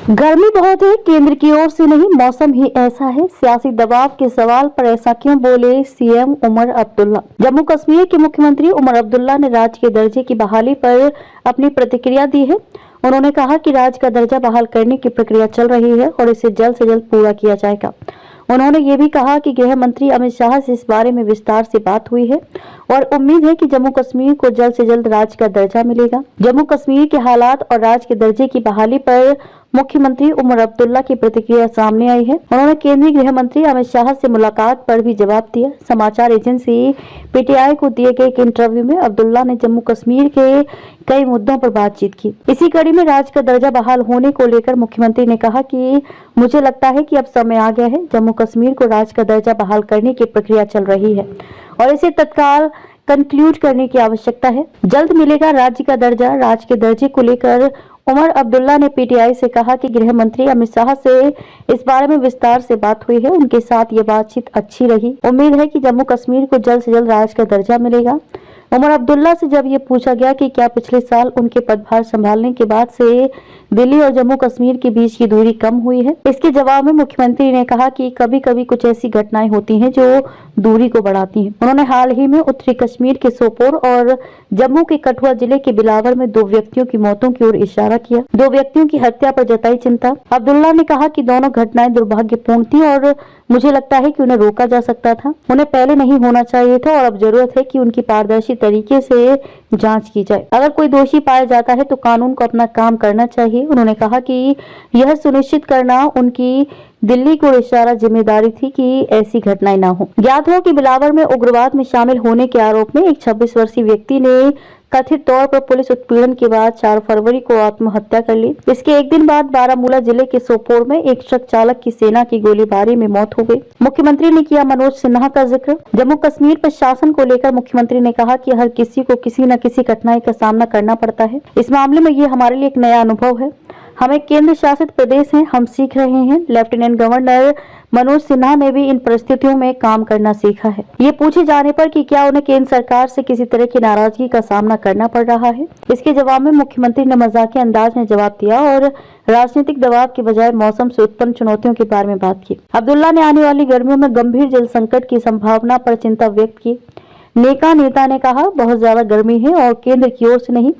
गर्मी बहुत है, केंद्र की ओर से नहीं, मौसम ही ऐसा है। सियासी दबाव के सवाल पर ऐसा क्यों बोले सीएम उमर अब्दुल्ला। जम्मू कश्मीर के मुख्यमंत्री उमर अब्दुल्ला ने राज्य के दर्जे की बहाली पर अपनी प्रतिक्रिया दी है। उन्होंने कहा कि राज्य का दर्जा बहाल करने की प्रक्रिया चल रही है और इसे जल्द से जल्द पूरा किया जाएगा। उन्होंने ये भी कहा कि गृह मंत्री अमित शाह से इस बारे में विस्तार से बात हुई है और उम्मीद है कि जम्मू कश्मीर को जल्द से जल्द राज्य का दर्जा मिलेगा। जम्मू कश्मीर के हालात और राज्य के दर्जे की बहाली पर मुख्यमंत्री उमर अब्दुल्ला की प्रतिक्रिया सामने आई है। उन्होंने केंद्रीय गृह मंत्री अमित शाह से मुलाकात पर भी जवाब दिया। समाचार एजेंसी पीटीआई को दिए गए एक इंटरव्यू में अब्दुल्ला ने जम्मू कश्मीर के कई मुद्दों पर बातचीत की। इसी कड़ी में राज्य का दर्जा बहाल होने को लेकर मुख्यमंत्री ने कहा कि मुझे लगता है कि अब समय आ गया है। जम्मू कश्मीर को राज्य का दर्जा बहाल करने की प्रक्रिया चल रही है और इसे तत्काल कंक्लूड करने की आवश्यकता है। जल्द मिलेगा राज्य का दर्जा। राज्य के दर्जे को लेकर उमर अब्दुल्ला ने पीटीआई से कहा कि गृह मंत्री अमित शाह से इस बारे में विस्तार से बात हुई है। उनके साथ ये बातचीत अच्छी रही। उम्मीद है कि जम्मू कश्मीर को जल्द से जल्द राज्य का दर्जा मिलेगा। उमर अब्दुल्ला से जब ये पूछा गया कि क्या पिछले साल उनके पदभार संभालने के बाद से दिल्ली और जम्मू कश्मीर के बीच की दूरी कम हुई है, इसके जवाब में मुख्यमंत्री ने कहा कि कभी कभी कुछ ऐसी घटनाएं होती हैं जो दूरी को बढ़ाती हैं। उन्होंने हाल ही में उत्तरी कश्मीर के सोपोर और जम्मू के कठुआ जिले के बिलावर में 2 व्यक्तियों की मौतों की ओर इशारा किया। 2 व्यक्तियों की हत्या पर जताई चिंता। अब्दुल्ला ने कहा कि दोनों घटनाएं दुर्भाग्यपूर्ण थी और मुझे लगता है कि उन्हें रोका जा सकता था। उन्हें पहले नहीं होना चाहिए था और अब जरूरत है कि उनकी पारदर्शी तरीके से जांच की जाए। अगर कोई दोषी पाया जाता है तो कानून को अपना काम करना चाहिए। उन्होंने कहा कि यह सुनिश्चित करना उनकी दिल्ली को इशारा जिम्मेदारी थी कि ऐसी घटनाएं ना हो। ज्ञात हो कि बिलावर में उग्रवाद में शामिल होने के आरोप में एक 26 वर्षीय व्यक्ति ने कथित तौर पर पुलिस उत्पीड़न के बाद 4 फरवरी को आत्महत्या कर ली। इसके एक दिन बाद बारामूला जिले के सोपोर में एक ट्रक चालक की सेना की गोलीबारी में मौत हो गई। मुख्यमंत्री ने किया मनोज सिन्हा का जिक्र। जम्मू कश्मीर प्रशासन को लेकर मुख्यमंत्री ने कहा कि हर किसी को किसी न किसी कठिनाई का सामना करना पड़ता है। इस मामले में ये हमारे लिए एक नया अनुभव है। हम एक केंद्र शासित प्रदेश हैं, हम सीख रहे हैं। लेफ्टिनेंट गवर्नर मनोज सिन्हा ने भी इन परिस्थितियों में काम करना सीखा है। ये पूछे जाने पर कि क्या उन्हें केंद्र सरकार से किसी तरह की नाराजगी का सामना करना पड़ रहा है, इसके जवाब में मुख्यमंत्री ने मजाकिया अंदाज में जवाब दिया और राजनीतिक दबाव के बजाय मौसम से उत्पन्न चुनौतियों के बारे में बात की। अब्दुल्ला ने आने वाली गर्मियों में गंभीर जल संकट की संभावना पर चिंता व्यक्त की। नेता ने कहा, बहुत ज्यादा गर्मी है और केंद्र की ओर से नहीं,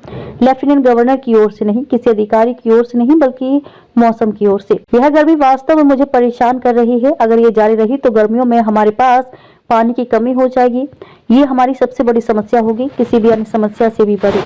लेफ्टिनेंट गवर्नर की ओर से नहीं, किसी अधिकारी की ओर से नहीं, बल्कि मौसम की ओर से। यह गर्मी वास्तव में मुझे परेशान कर रही है। अगर ये जारी रही तो गर्मियों में हमारे पास पानी की कमी हो जाएगी। ये हमारी सबसे बड़ी समस्या होगी, किसी भी अन्य समस्या से भी बड़ी।